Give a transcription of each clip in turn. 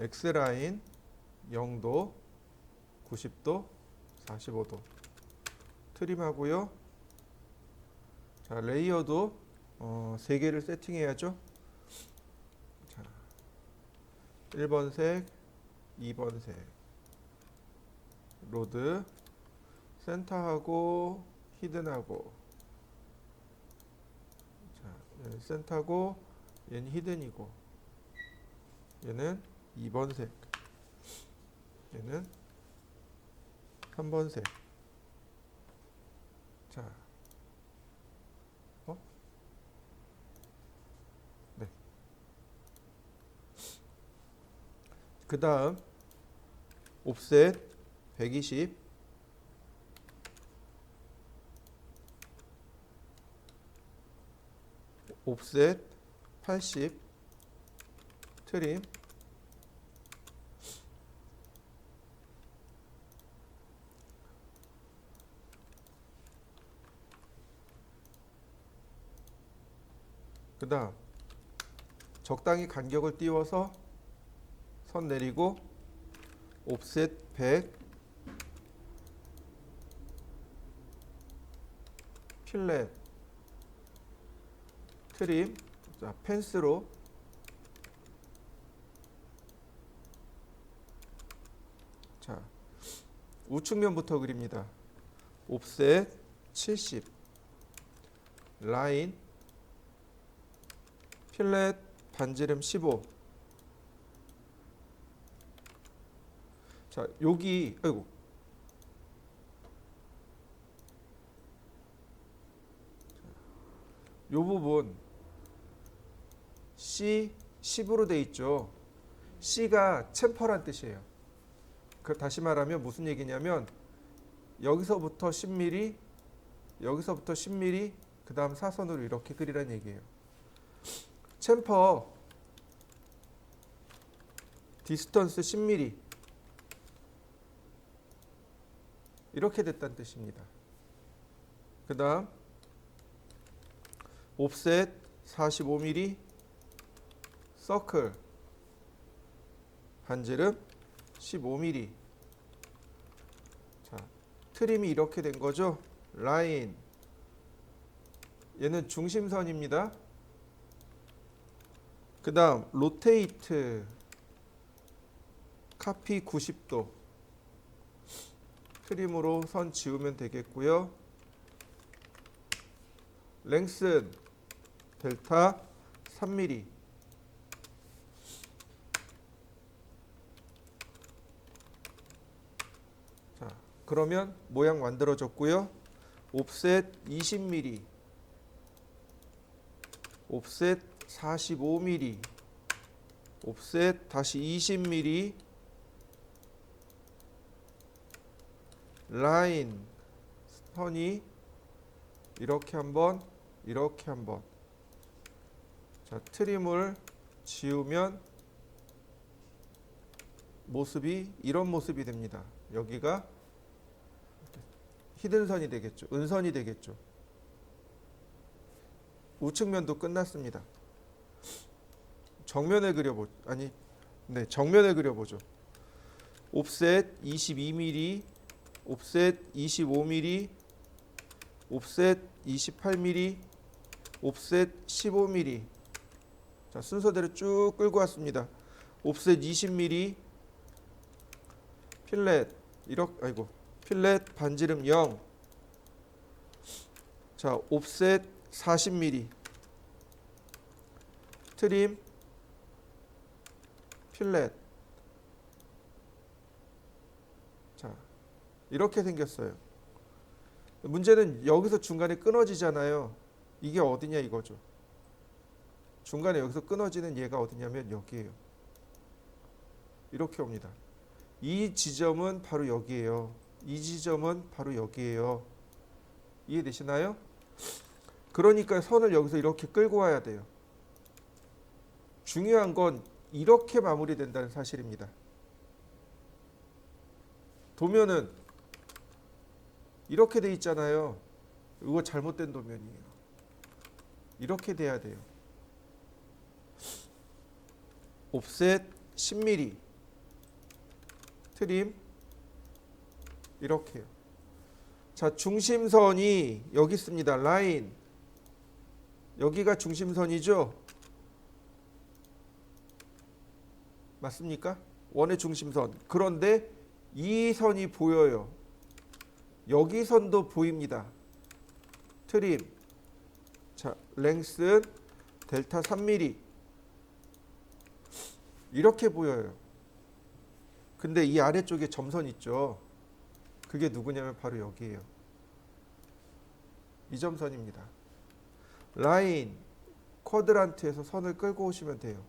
X라인 0도, 90도, 45도 트림하고요. 자, 레이어도 3개를 세팅해야죠. 자, 1번 색, 2번 색 로드 센터하고 히든하고, 자, 얘는 센터고 얘는 히든이고, 얘는 2번 색, 얘는 3번 색. 자, 네. 그 다음 옵셋 120, 옵셋 80, 트림, 그 다음 적당히 간격을 띄워서 선 내리고 옵셋 100, 필렛, 트림, 자, 펜스로 자, 우측면부터 그립니다. 옵셋 70, 라인, 필렛, 반지름 15. 자, 여기 아이고. 요 부분 C 10으로 돼 있죠. C가 챔퍼란 뜻이에요. 그 다시 말하면 무슨 얘기냐면 여기서부터 10mm, 여기서부터 10mm, 그 다음 사선으로 이렇게 그리란 얘기예요. 챔퍼 디스턴스 10mm 이렇게 됐다는 뜻입니다. 그 다음 옵셋 45mm, 서클, 반지름 15mm. 자, 트림이 이렇게 된 거죠. 라인, 얘는 중심선입니다. 그 다음 로테이트, 카피 90도 트림으로 선 지우면 되겠고요. 랭슨 델타 3mm. 자, 그러면 모양 만들어졌고요. 옵셋 20mm, 옵셋 45mm, 옵셋 다시 20mm, 라인 선이 이렇게 한번, 이렇게 한번. 자, 트림을 지우면 모습이 이런 모습이 됩니다. 여기가 히든선이 되겠죠. 은선이 되겠죠. 우측면도 끝났습니다. 정면에 그려보죠. 아니, 네, 정면에 그려보죠. 옵셋 22mm, 옵셋 25mm, 옵셋 28mm, 옵셋 15mm. 자, 순서대로 쭉 끌고 왔습니다. 옵셋 20mm, 필렛 이렇게, 아이고, 필렛 반지름 0. 자, 옵셋 40mm, 트림, 필렛. 자, 이렇게 생겼어요. 문제는 여기서 중간에 끊어지잖아요. 이게 어디냐 이거죠. 중간에 여기서 끊어지는 얘가 어디냐면 여기에요. 이렇게 옵니다. 이 지점은 바로 여기에요. 이 지점은 바로 여기에요. 이해되시나요? 그러니까 선을 여기서 이렇게 끌고 와야 돼요. 중요한 건 이렇게 마무리된다는 사실입니다. 도면은 이렇게 돼 있잖아요. 이거 잘못된 도면이에요. 이렇게 돼야 돼요. 옵셋 10mm, 트림 이렇게요. 자, 중심선이 여기 있습니다. 라인. 여기가 중심선이죠? 맞습니까? 원의 중심선. 그런데 이 선이 보여요. 여기 선도 보입니다. 트림. 자, 랭슨 델타 3mm. 이렇게 보여요. 근데 이 아래쪽에 점선 있죠? 그게 누구냐면 바로 여기에요. 이 점선입니다. 라인, 쿼드란트에서 선을 끌고 오시면 돼요.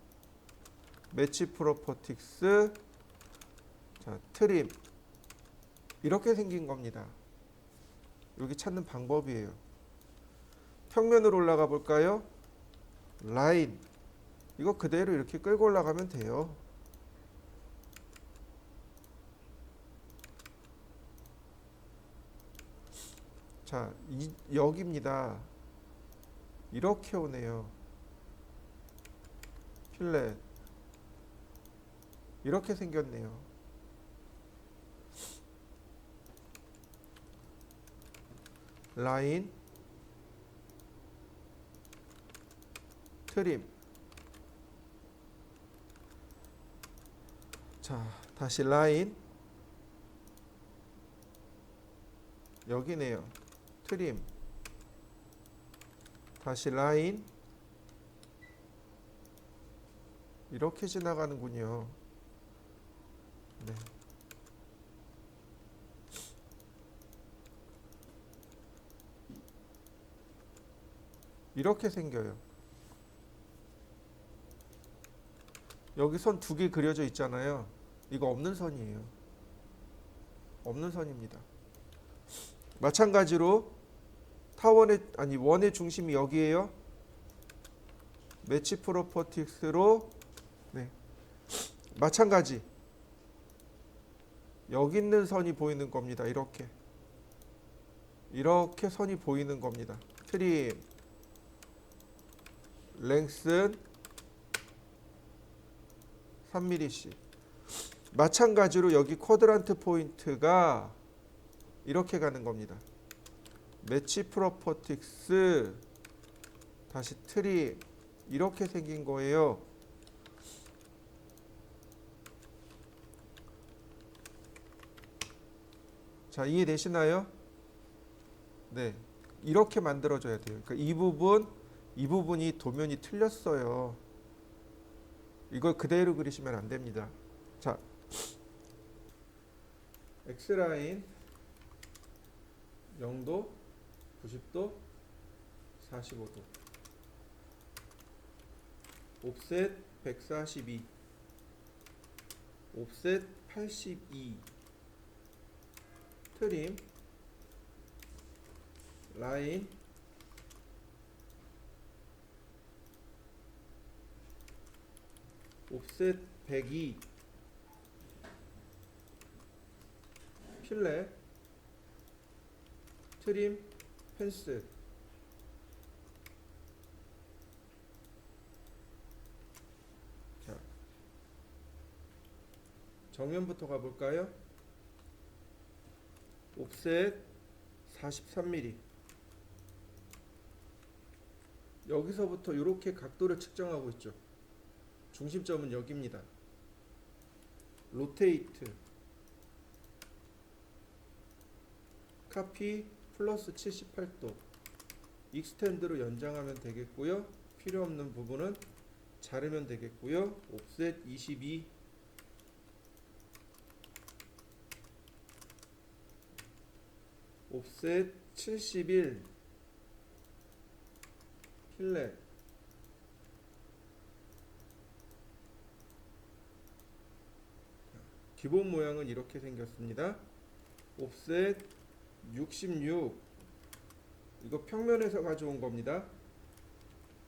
매치 프로퍼틱스, 자, 트림. 이렇게 생긴 겁니다. 여기 찾는 방법이에요. 평면으로 올라가 볼까요? 라인. 이거 그대로 이렇게 끌고 올라가면 돼요. 자, 여기입니다. 이렇게 오네요. 필렛. 이렇게 생겼네요. 라인, 트림. 자, 다시 라인. 여기네요. 트림. 다시 라인. 이렇게 지나가는군요. 네. 이렇게 생겨요. 여기 선 두 개 그려져 있잖아요. 이거 없는 선이에요. 없는 선입니다. 마찬가지로 원의 중심이 여기에요. 매치 프로퍼틱스로 네. 마찬가지. 여기 있는 선이 보이는 겁니다. 이렇게 선이 보이는 겁니다. 트림, 랭슨 3mm씩. 마찬가지로 여기 쿼드란트 포인트가 이렇게 가는 겁니다. 매치 프로퍼틱스 다시 트림 이렇게 생긴 거예요. 자, 이해되시나요? 네, 이렇게 만들어줘야 돼요. 그러니까 이 부분이 도면이 틀렸어요. 이걸 그대로 그리시면 안 됩니다. 자, X라인 0도, 90도, 45도. 옵셋 142. 옵셋 82. 트림, 라인, 옵셋 102. 필렛, 트림, 펜스. 자, 정면부터 가볼까요? 옵셋 43mm. 여기서부터 이렇게 각도를 측정하고 있죠. 중심점은 여기입니다. 로테이트, 카피 플러스 78도. 익스텐드로 연장하면 되겠고요. 필요 없는 부분은 자르면 되겠고요. 옵셋 22. 옵셋 71. 필렛. 기본 모양은 이렇게 생겼습니다. 옵셋 66. 이거 평면에서 가져온 겁니다.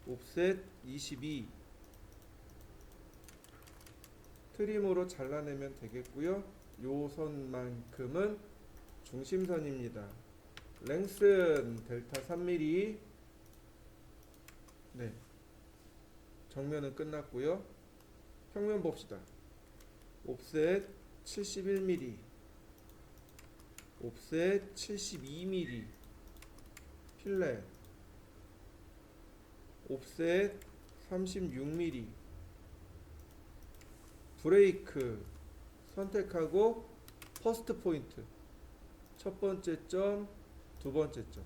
옵셋 22. 트림으로 잘라내면 되겠고요. 요 선만큼은 중심선입니다. 랭슨 델타 3mm. 네, 정면은 끝났고요. 평면 봅시다. 옵셋 71mm, 옵셋 72mm, 필렛, 옵셋 36mm, 브레이크 선택하고 퍼스트 포인트, 첫 번째 점, 두 번째 점,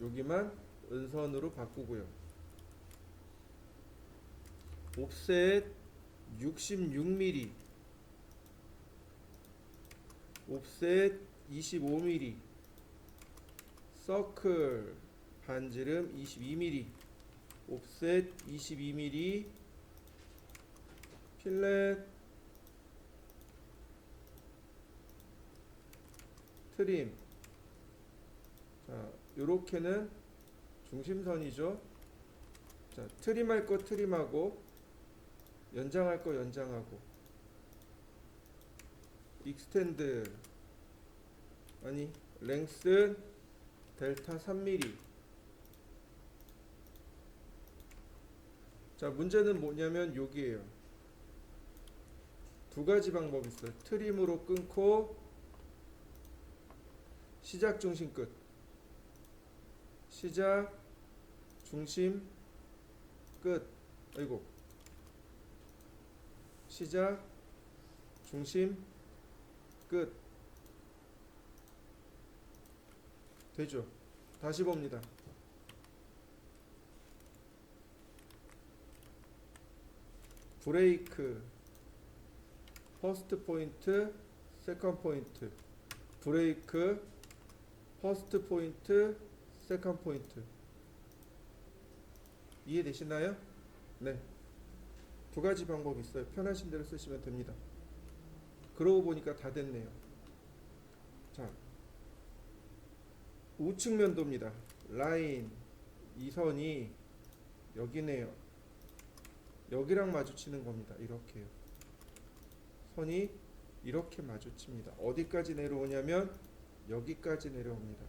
여기만 은선으로 바꾸고요. 옵셋 66mm, 옵셋 25mm, 서클 반지름 22mm, 옵셋 22mm, 필렛, 트림. 자, 요렇게는 중심선이죠. 자, 트림할 거 트림하고, 연장할 거 연장하고, 익스텐드, 아니, 랭슨 델타 3mm. 자, 문제는 뭐냐면 여기에요. 두 가지 방법이 있어요. 트림으로 끊고 시작 중심 끝, 시작 중심 끝, 아이고, 시작 중심 끝. 되죠? 다시 봅니다. 브레이크 퍼스트 포인트, 세컨드 포인트, 브레이크 퍼스트 포인트, 세컨드 포인트. 이해되시나요? 네. 두 가지 방법이 있어요. 편하신 대로 쓰시면 됩니다. 그러고 보니까 다 됐네요. 자, 우측 면도입니다. 라인, 이 선이 여기네요. 여기랑 마주치는 겁니다. 이렇게요. 선이 이렇게 마주칩니다. 어디까지 내려오냐면 여기까지 내려옵니다.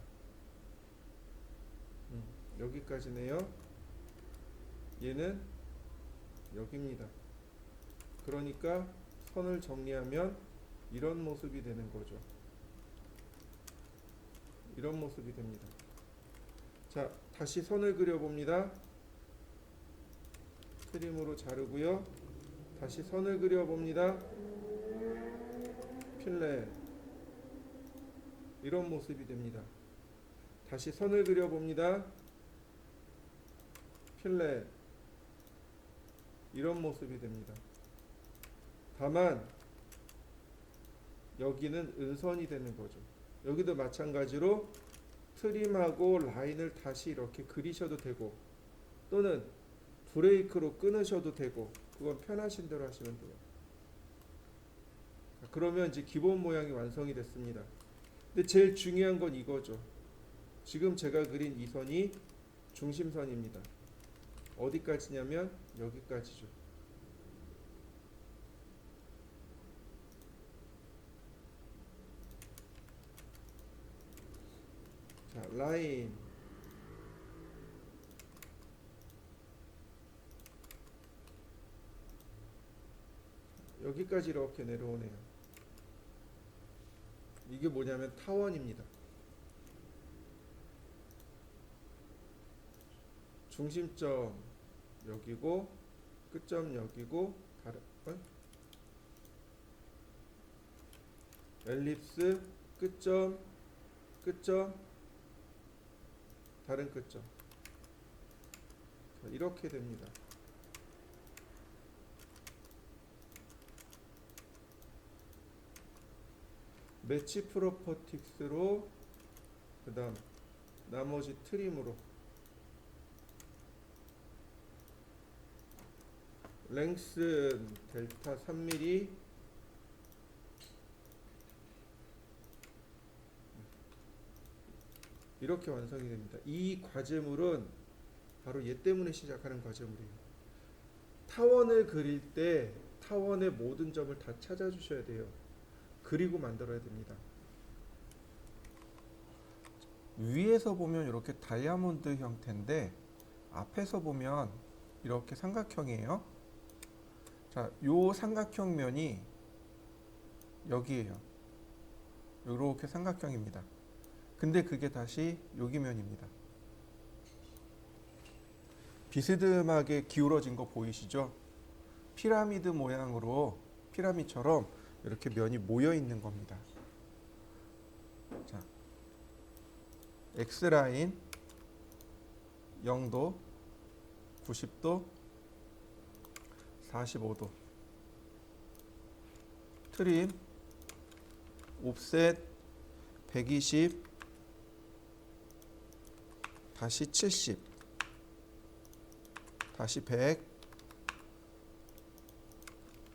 여기까지네요. 얘는 여기입니다. 그러니까 선을 정리하면 이런 모습이 되는 거죠. 이런 모습이 됩니다. 자, 다시 선을 그려봅니다. 트림으로 자르고요. 다시 선을 그려봅니다. 필렛, 이런 모습이 됩니다. 다시 선을 그려봅니다. 필렛, 이런 모습이 됩니다. 다만 여기는 은선이 되는 거죠. 여기도 마찬가지로 트림하고 라인을 다시 이렇게 그리셔도 되고, 또는 브레이크로 끊으셔도 되고, 그건 편하신 대로 하시면 돼요. 그러면 이제 기본 모양이 완성이 됐습니다. 근데 제일 중요한 건 이거죠. 지금 제가 그린 이 선이 중심선입니다. 어디까지냐면 여기까지죠. 자, 라인, 여기까지 이렇게 내려오네요. 이게 뭐냐면 타원입니다. 중심점 여기고 끝점 여기고, 다른 엘립스 끝점 끝점 다른 끝점, 이렇게 됩니다. 매치 프로퍼틱스로, 그 다음 나머지 트림으로, 랭슨 델타 3mm, 이렇게 완성이 됩니다. 이 과제물은 바로 얘 때문에 시작하는 과제물이에요. 타원을 그릴 때 타원의 모든 점을 다 찾아주셔야 돼요. 그리고 만들어야 됩니다. 위에서 보면 이렇게 다이아몬드 형태인데 앞에서 보면 이렇게 삼각형이에요. 자, 요 삼각형 면이 여기에요. 이렇게 삼각형입니다. 근데 그게 다시 여기면입니다. 비스듬하게 기울어진 거 보이시죠? 피라미드 모양으로 피라미드처럼 이렇게 면이 모여 있는 겁니다. 자, X라인 0도, 90도, 45도. 트림, 옵셋 120, 다시 70, 다시 100.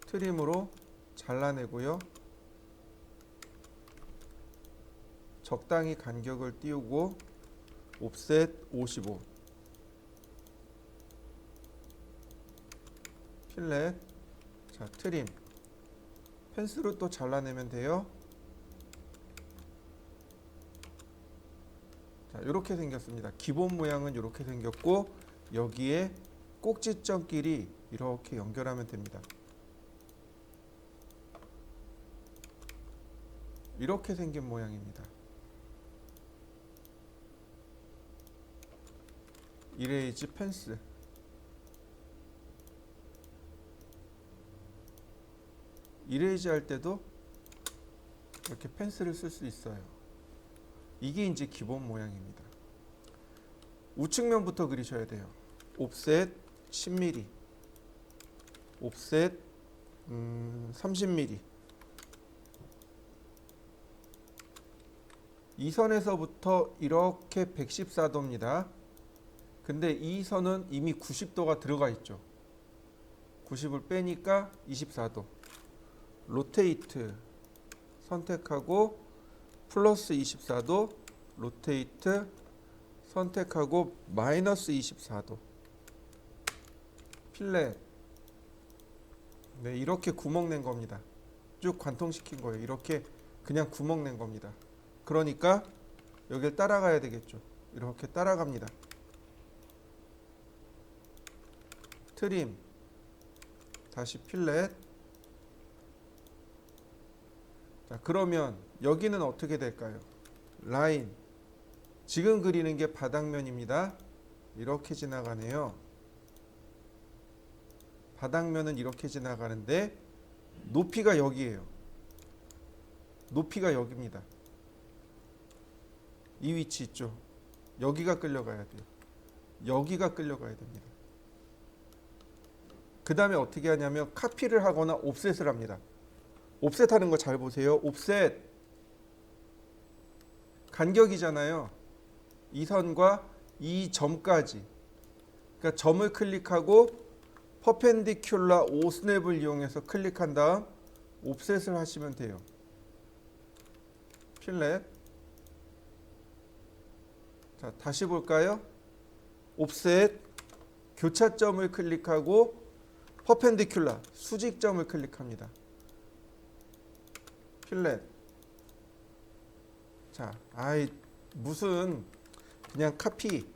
트림으로 잘라내고요. 적당히 간격을 띄우고 옵셋 55. 필렛. 자, 트림. 펜스로 또 잘라내면 돼요. 자, 이렇게 생겼습니다. 기본 모양은 이렇게 생겼고 여기에 꼭지점끼리 이렇게 연결하면 됩니다. 이렇게 생긴 모양입니다. 이레이즈 펜스. 이레이즈 할 때도 이렇게 펜스를 쓸 수 있어요. 이게 이제 기본 모양입니다. 우측면부터 그리셔야 돼요. 옵셋 10mm, 옵셋 30mm. 이 선에서부터 이렇게 114도입니다. 근데 이 선은 이미 90도가 들어가 있죠. 90을 빼니까 24도. 로테이트 선택하고 플러스 24도, 로테이트 선택하고 마이너스 24도. 필렛. 네, 이렇게 구멍 낸 겁니다. 쭉 관통시킨 거예요. 이렇게 그냥 구멍 낸 겁니다. 그러니까 여길 따라가야 되겠죠. 이렇게 따라갑니다. 트림, 다시 필렛. 자, 그러면 여기는 어떻게 될까요? 라인. 지금 그리는 게 바닥면입니다. 이렇게 지나가네요. 바닥면은 이렇게 지나가는데 높이가 여기예요. 높이가 여기입니다. 이 위치 있죠. 여기가 끌려가야 돼요. 여기가 끌려가야 됩니다. 그 다음에 어떻게 하냐면 카피를 하거나 옵셋을 합니다. 옵셋 하는 거 잘 보세요. 옵셋 간격이잖아요. 이 선과 이 점까지. 그러니까 점을 클릭하고 퍼펜디큘라 5스냅을 이용해서 클릭한 다음 옵셋을 하시면 돼요. 필렛. 자, 다시 볼까요? 옵셋 교차점을 클릭하고 퍼펜디큘라 수직점을 클릭합니다. 필렛. 자, 아이 무슨 그냥 카피.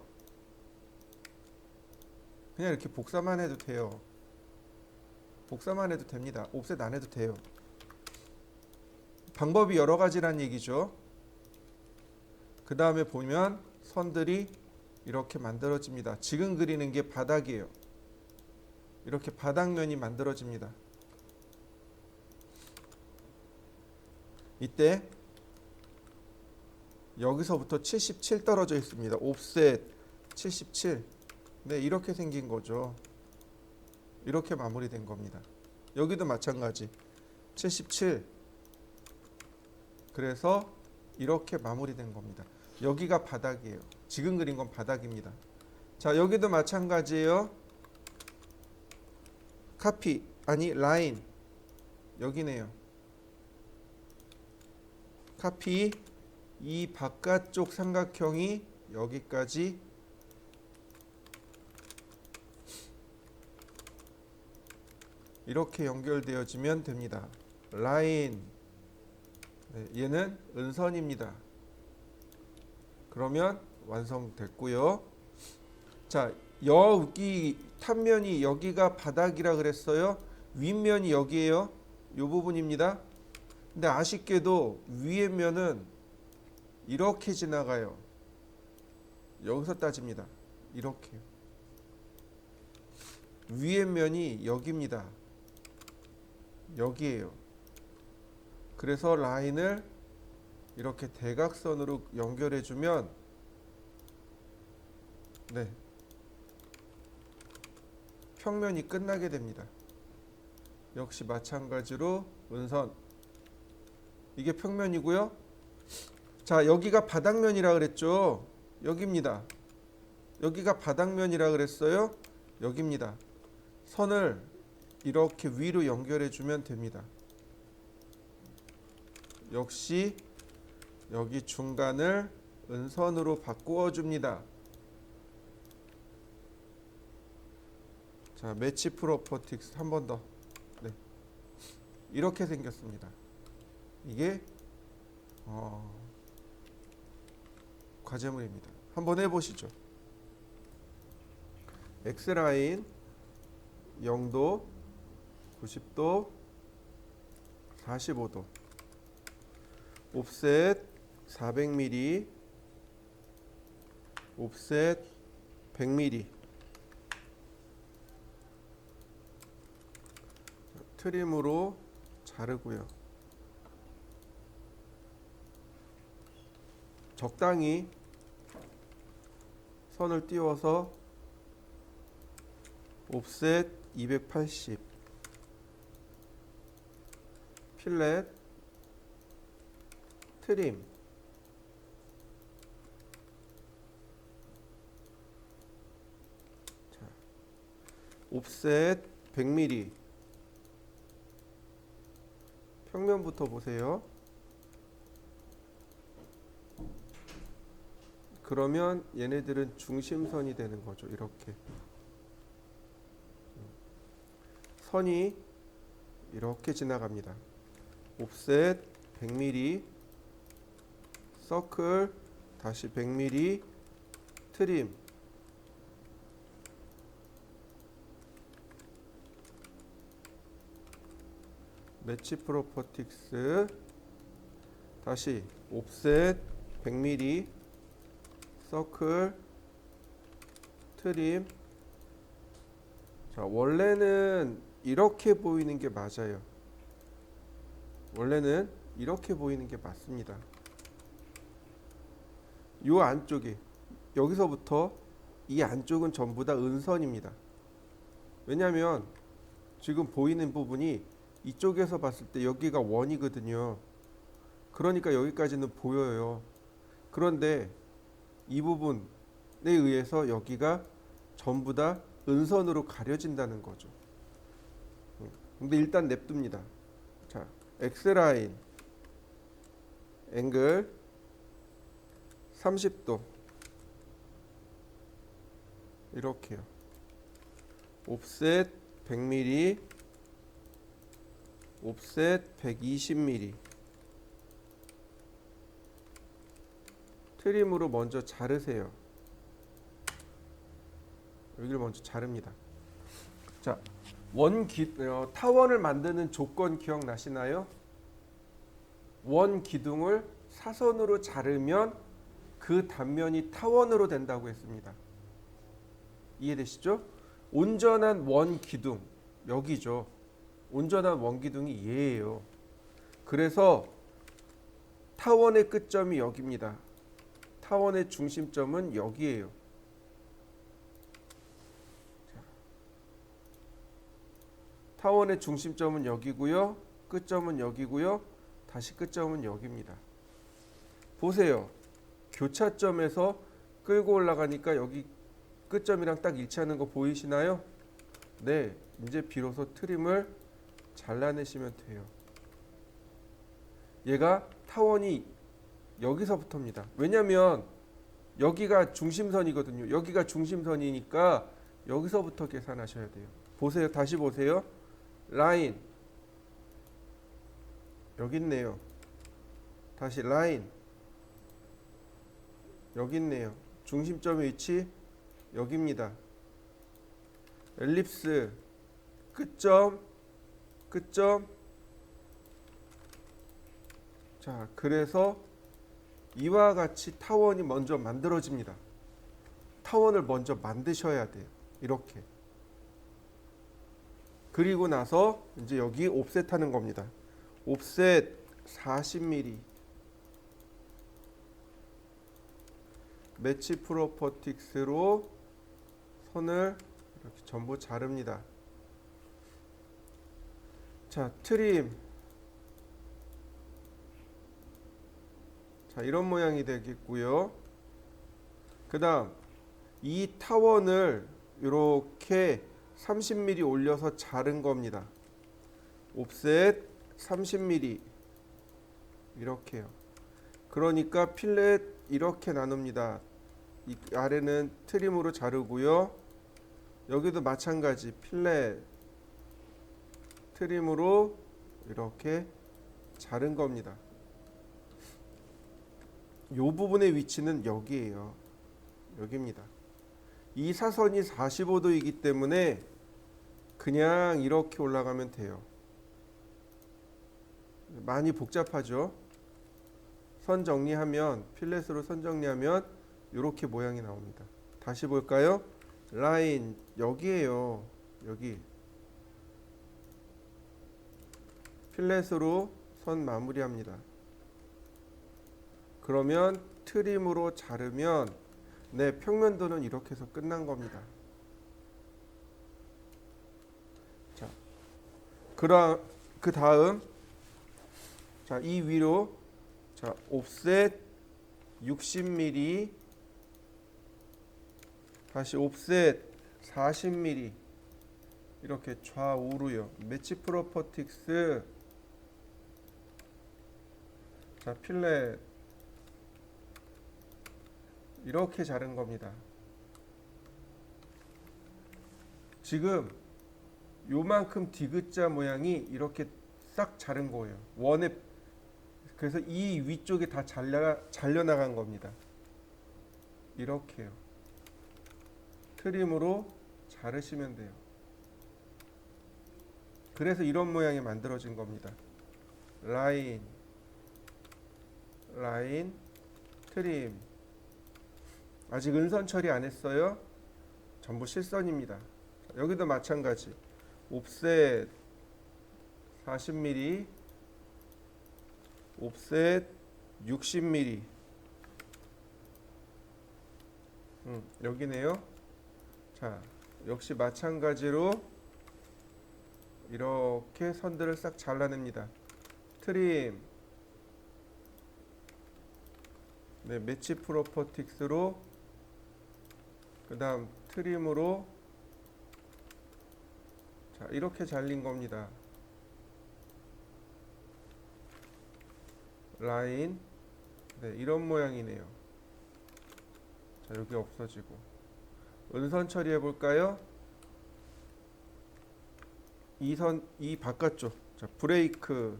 그냥 이렇게 복사만 해도 돼요. 복사만 해도 됩니다. 옵셋 안 해도 돼요. 방법이 여러 가지란 얘기죠. 그 다음에 보면 선들이 이렇게 만들어집니다. 지금 그리는 게 바닥이에요. 이렇게 바닥면이 만들어집니다. 이때 여기서부터 77 떨어져 있습니다. 옵셋 77. 네, 이렇게 생긴 거죠. 이렇게 마무리된 겁니다. 여기도 마찬가지 77. 그래서 이렇게 마무리된 겁니다. 여기가 바닥이에요. 지금 그린 건 바닥입니다. 자, 여기도 마찬가지예요. 카피 아니 라인 여기네요. 카피. 이 바깥쪽 삼각형이 여기까지 이렇게 연결되어지면 됩니다. 라인. 네, 얘는 은선입니다. 그러면 완성됐고요. 자, 여기 탑면이 여기가 바닥이라 그랬어요. 윗면이 여기에요. 이 부분입니다. 근데 아쉽게도 위의 면은 이렇게 지나가요. 여기서 따집니다. 이렇게. 위의 면이 여기입니다. 여기에요. 그래서 라인을 이렇게 대각선으로 연결해 주면 네. 평면이 끝나게 됩니다. 역시 마찬가지로 은선. 이게 평면이고요. 자, 여기가 바닥면이라 그랬죠. 여기입니다. 여기가 바닥면이라 그랬어요. 여기입니다. 선을 이렇게 위로 연결해 주면 됩니다. 역시 여기 중간을 은선으로 바꾸어 줍니다. 자, 매치 프로퍼티스 한 번 더. 네. 이렇게 생겼습니다. 이게 과제물입니다. 한번 해보시죠. X라인 0도, 90도, 45도, 옵셋 400mm, 옵셋 100mm, 트림으로 자르고요. 적당히 선을 띄워서 옵셋 280, 필렛, 트림, 자, 옵셋 100mm, 평면부터 보세요. 그러면 얘네들은 중심선이 되는 거죠. 이렇게 선이 이렇게 지나갑니다. 옵셋 100mm, 서클 다시 100mm, 트림. 매치 프로퍼틱스 다시 옵셋 100mm, 서클, 트림. 자, 원래는 이렇게 보이는 게 맞아요. 원래는 이렇게 보이는 게 맞습니다. 요 안쪽에 여기서부터 이 안쪽은 전부 다 은선입니다. 왜냐하면 지금 보이는 부분이 이쪽에서 봤을 때 여기가 원이거든요. 그러니까 여기까지는 보여요. 그런데 이 부분에 의해서 여기가 전부 다 은선으로 가려진다는 거죠. 근데 일단 냅둡니다. 자, X라인 앵글 30도 이렇게요. 옵셋 100mm, 옵셋 120mm. 트림으로 먼저 자르세요. 여기를 먼저 자릅니다. 자, 타원을 만드는 조건 기억나시나요? 원 기둥을 사선으로 자르면 그 단면이 타원으로 된다고 했습니다. 이해되시죠? 온전한 원 기둥 여기죠. 온전한 원 기둥이 얘예요. 그래서 타원의 끝점이 여기입니다. 타원의 중심점은 여기예요. 타원의 중심점은 여기고요. 끝점은 여기고요. 다시 끝점은 여기입니다. 보세요. 교차점에서 끌고 올라가니까 여기 끝점이랑 딱 일치하는 거 보이시나요? 네, 이제 비로소 트림을 잘라내시면 돼요. 얘가 타원이 여기서부터입니다. 왜냐하면 여기가 중심선이거든요. 여기가 중심선이니까 여기서부터 계산하셔야 돼요. 보세요. 다시 보세요. 라인 여기 있네요. 다시 라인 여기 있네요. 중심점의 위치 여기입니다. 엘립스 끝점 자, 그래서 이와 같이 타원이 먼저 만들어집니다. 타원을 먼저 만드셔야 돼요. 이렇게. 그리고 나서 이제 여기 옵셋 하는 겁니다. 옵셋 40mm. 매치 프로퍼틱스로 선을 이렇게 전부 자릅니다. 자, 트림. 자, 이런 모양이 되겠고요. 그 다음 이 타원을 이렇게 30mm 올려서 자른 겁니다. 옵셋 30mm 이렇게요. 그러니까 필렛 이렇게 나눕니다. 이 아래는 트림으로 자르고요. 여기도 마찬가지 필렛 트림으로 이렇게 자른 겁니다. 이 부분의 위치는 여기에요. 여기입니다. 이 사선이 45도이기 때문에 그냥 이렇게 올라가면 돼요. 많이 복잡하죠. 선 정리하면, 필렛으로 선 정리하면 이렇게 모양이 나옵니다. 다시 볼까요? 라인 여기에요. 여기 필렛으로 선 마무리합니다. 그러면 트림으로 자르면 네, 평면도는 이렇게 해서 끝난 겁니다. 자, 그 다음 자, 이 위로 자, 옵셋 60mm 다시 옵셋 40mm 이렇게 좌우로요. 매치 프로퍼틱스 자, 필렛 이렇게 자른 겁니다. 지금 요만큼 디귿자 모양이 이렇게 싹 자른 거예요. 원에 그래서 이 위쪽에 다 잘려 나간 겁니다. 이렇게요. 트림으로 자르시면 돼요. 그래서 이런 모양이 만들어진 겁니다. 라인, 트림. 아직 은선 처리 안 했어요. 전부 실선입니다. 여기도 마찬가지. 옵셋 40mm, 옵셋 60mm. 여기네요. 자, 역시 마찬가지로 이렇게 선들을 싹 잘라냅니다. 트림. 네, 매치 프로퍼틱스로 그 다음 트림으로 자, 이렇게 잘린 겁니다. 라인 네, 이런 모양이네요. 자, 여기 없어지고 은선 처리해 볼까요? 이 바깥쪽 자, 브레이크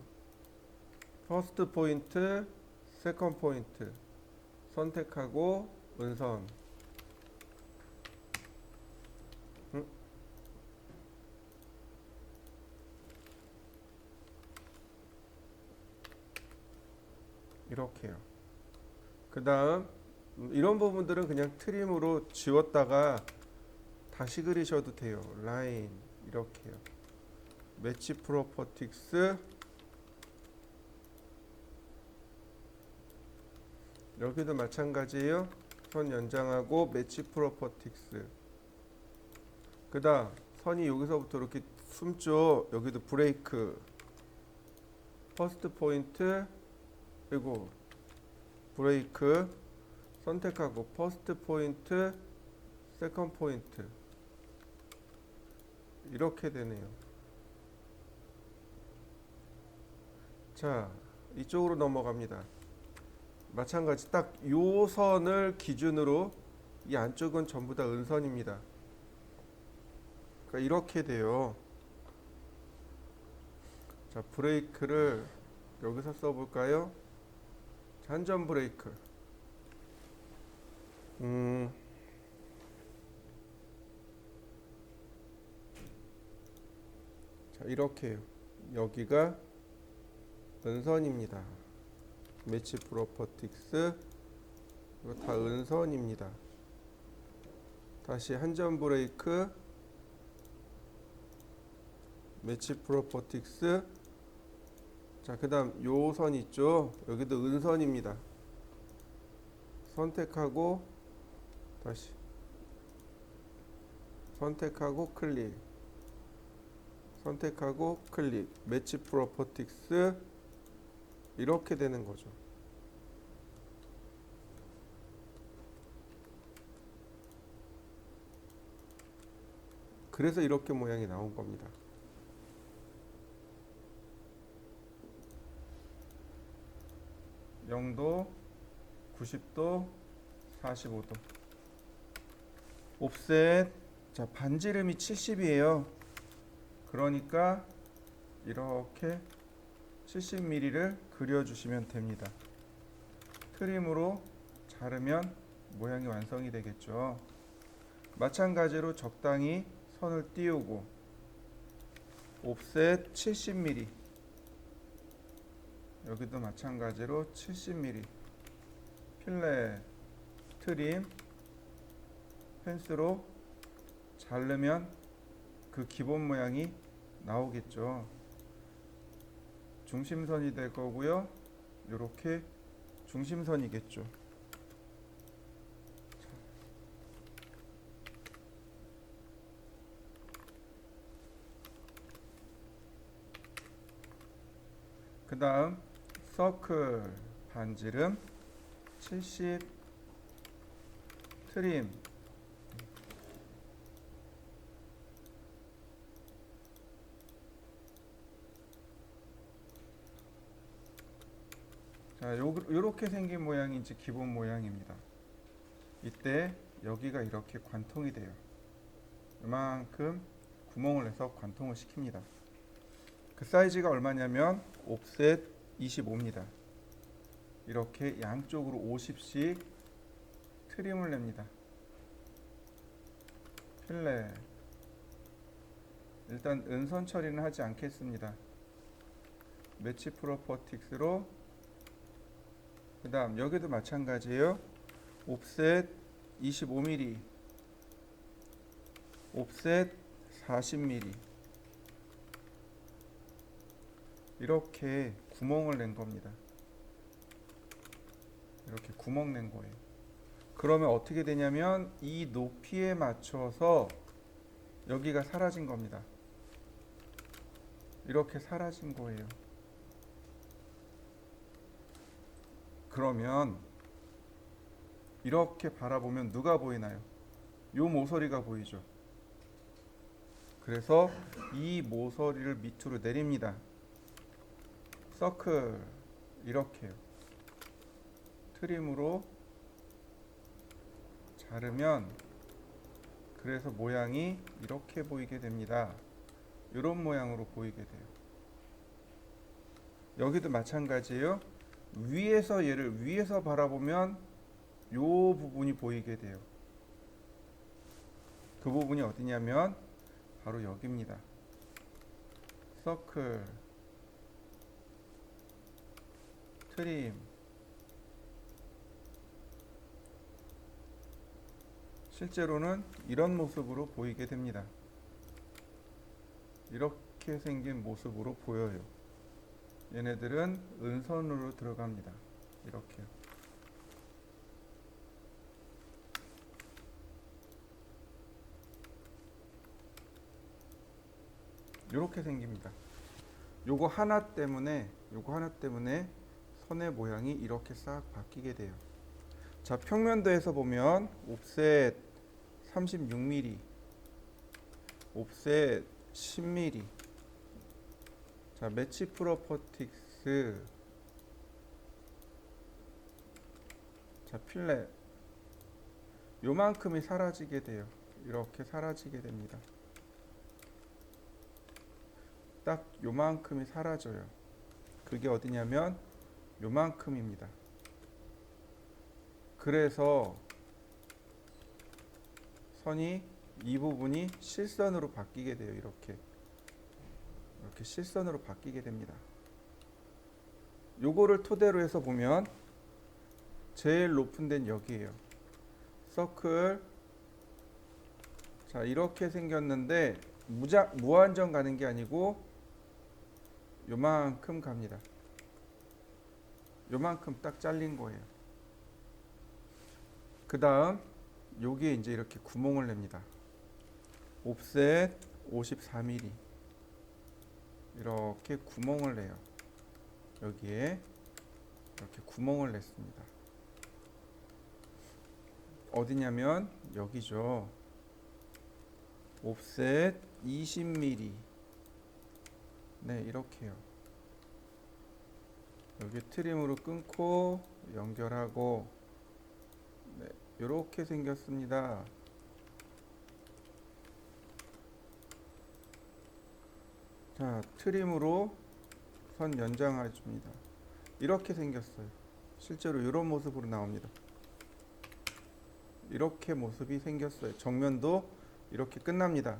퍼스트 포인트 세컨 포인트 선택하고 은선 이렇게요. 그 다음 이런 부분들은 그냥 트림으로 지웠다가 다시 그리셔도 돼요. 라인 이렇게요. 매치 프로퍼틱스 여기도 마찬가지예요. 선 연장하고 매치 프로퍼틱스 그 다음 선이 여기서부터 이렇게 숨죠. 여기도 브레이크 퍼스트 포인트 그리고 브레이크 선택하고 퍼스트 포인트 세컨드 포인트 이렇게 되네요. 자, 이쪽으로 넘어갑니다. 마찬가지 딱 요 선을 기준으로 이 안쪽은 전부 다 은선입니다. 그러니까 이렇게 돼요. 자, 브레이크를 여기서 써볼까요? 한전 브레이크. 자, 이렇게요. 여기가 은선입니다. 매치 프로퍼틱스, 이거 다 은선입니다. 다시 한 점 브레이크, 매치 프로퍼틱스. 자, 그 다음 요 선 있죠, 여기도 은선입니다. 선택하고 다시 선택하고 클릭, 선택하고 클릭, 매치 프로퍼틱스. 이렇게 되는 거죠. 그래서 이렇게 모양이 나온 겁니다. (0도) (90도) (45도) 옵셋. 자, 반지름이 70이에요 그러니까 이렇게 70mm를 그려주시면 됩니다. 트림으로 자르면 모양이 완성이 되겠죠. 마찬가지로 적당히 선을 띄우고 옵셋 70mm, 여기도 마찬가지로 70mm, 필렛, 트림, 펜스로 자르면 그 기본 모양이 나오겠죠. 중심선이 될 거고요. 이렇게 중심선이겠죠. 그 다음 서클 반지름 70, 트림 자, 요렇게 생긴 모양이 이제 기본 모양입니다. 이때 여기가 이렇게 관통이 돼요. 이만큼 구멍을 내서 관통을 시킵니다. 그 사이즈가 얼마냐면 옵셋 25입니다. 이렇게 양쪽으로 50씩 트림을 냅니다. 필렛. 일단 은선 처리는 하지 않겠습니다. 매치 프로퍼틱스로, 그 다음 여기도 마찬가지예요. 옵셋 25mm, 옵셋 40mm. 이렇게 구멍을 낸 겁니다. 이렇게 구멍 낸 거예요. 그러면 어떻게 되냐면 이 높이에 맞춰서 여기가 사라진 겁니다. 이렇게 사라진 거예요. 그러면 이렇게 바라보면 누가 보이나요? 요 모서리가 보이죠. 그래서 이 모서리를 밑으로 내립니다. 서클 이렇게요. 트림으로 자르면 그래서 모양이 이렇게 보이게 됩니다. 이런 모양으로 보이게 돼요. 여기도 마찬가지예요. 위에서 얘를 위에서 바라보면 요 부분이 보이게 돼요. 그 부분이 어디냐면 바로 여기입니다. 서클, 트림. 실제로는 이런 모습으로 보이게 됩니다. 이렇게 생긴 모습으로 보여요. 얘네들은 은선으로 들어갑니다. 이렇게요. 이렇게 생깁니다. 요거 하나 때문에 선의 모양이 이렇게 싹 바뀌게 돼요. 자, 평면도에서 보면 옵셋 36mm, 옵셋 10mm. 자, 매치 프로퍼틱스. 자, 필렛. 요만큼이 사라지게 돼요. 이렇게 사라지게 됩니다. 딱 요만큼이 사라져요. 그게 어디냐면 요만큼입니다. 그래서 선이 이 부분이 실선으로 바뀌게 돼요. 이렇게 실선으로 바뀌게 됩니다. 요거를 토대로 해서 보면 제일 높은 데는 여기에요. 서클. 자, 이렇게 생겼는데 무한정 가는 게 아니고 요만큼 갑니다. 요만큼 딱 잘린 거예요. 그 다음 여기에 이제 이렇게 구멍을 냅니다. 옵셋 54mm 이렇게 구멍을 내요. 여기에 이렇게 구멍을 냈습니다. 어디냐면 여기죠. 옵셋 20mm. 네, 이렇게요. 여기 트림으로 끊고 연결하고, 네, 이렇게 생겼습니다. 자, 트림으로 선 연장해 줍니다. 이렇게 생겼어요. 실제로 이런 모습으로 나옵니다. 이렇게 모습이 생겼어요. 정면도 이렇게 끝납니다.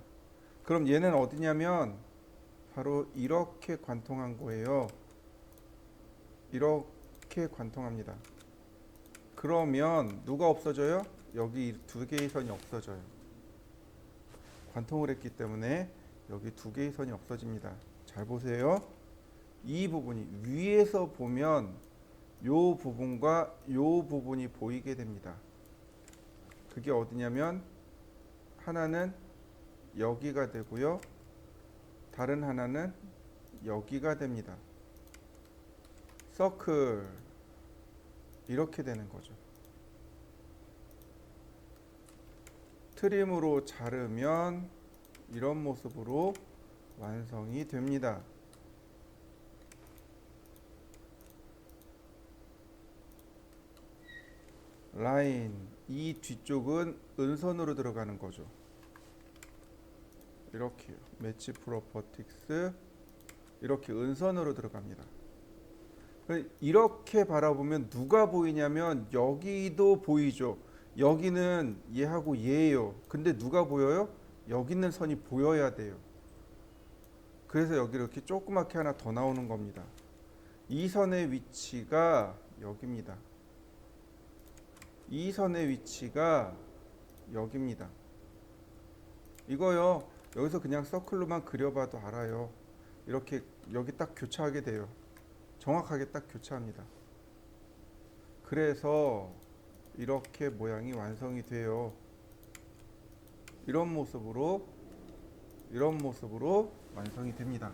그럼 얘는 어디냐면 바로 이렇게 관통한 거예요. 이렇게 관통합니다. 그러면 누가 없어져요? 여기 두 개의 선이 없어져요. 관통을 했기 때문에 여기 두 개의 선이 없어집니다. 잘 보세요. 이 부분이 위에서 보면 요 부분과 요 부분이 보이게 됩니다. 그게 어디냐면 하나는 여기가 되고요. 다른 하나는 여기가 됩니다. 서클 이렇게 되는 거죠. 트림으로 자르면 이런 모습으로 완성이 됩니다. 라인, 이 뒤쪽은 은선으로 들어가는 거죠. 이렇게요. 매치 프로퍼틱스 이렇게 은선으로 들어갑니다. 이렇게 바라보면 누가 보이냐면 여기도 보이죠. 여기는 얘하고 얘예요. 근데 누가 보여요? 여기 있는 선이 보여야 돼요. 그래서 여기 이렇게 조그맣게 하나 더 나오는 겁니다. 이 선의 위치가 여기입니다. 이 선의 위치가 여기입니다. 이거요. 여기서 그냥 서클로만 그려봐도 알아요. 이렇게 여기 딱 교차하게 돼요. 정확하게 딱 교차합니다. 그래서 이렇게 모양이 완성이 돼요. 이런 모습으로 완성이 됩니다.